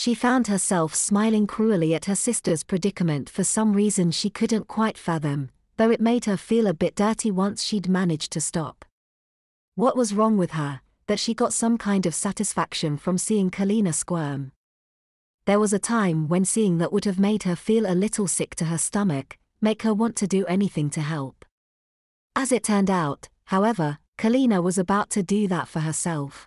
She found herself smiling cruelly at her sister's predicament for some reason she couldn't quite fathom, though it made her feel a bit dirty once she'd managed to stop. What was wrong with her, that she got some kind of satisfaction from seeing Kalina squirm? There was a time when seeing that would have made her feel a little sick to her stomach, make her want to do anything to help. As it turned out, however, Kalina was about to do that for herself.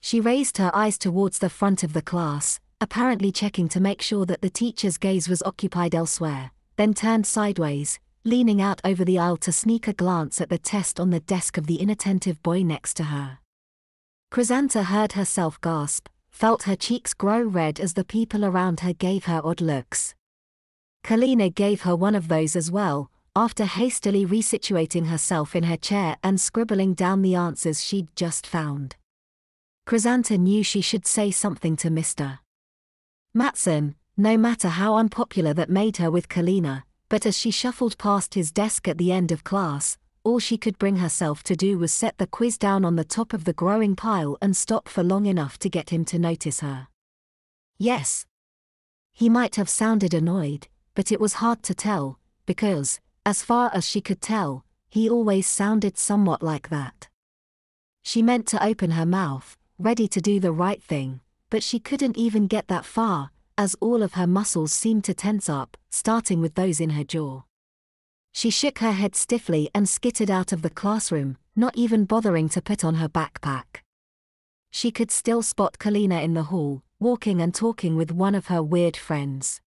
She raised her eyes towards the front of the class, apparently checking to make sure that the teacher's gaze was occupied elsewhere, then turned sideways, leaning out over the aisle to sneak a glance at the test on the desk of the inattentive boy next to her. Chrysanta heard herself gasp, felt her cheeks grow red as the people around her gave her odd looks. Kalina gave her one of those as well, after hastily resituating herself in her chair and scribbling down the answers she'd just found. Chrysanta knew she should say something to Mr. Matson, no matter how unpopular that made her with Kalina, but as she shuffled past his desk at the end of class, all she could bring herself to do was set the quiz down on the top of the growing pile and stop for long enough to get him to notice her. Yes. He might have sounded annoyed, but it was hard to tell, because, as far as she could tell, he always sounded somewhat like that. She meant to open her mouth, ready to do the right thing, but she couldn't even get that far, as all of her muscles seemed to tense up, starting with those in her jaw. She shook her head stiffly and skittered out of the classroom, not even bothering to put on her backpack. She could still spot Kalina in the hall, walking and talking with one of her weird friends.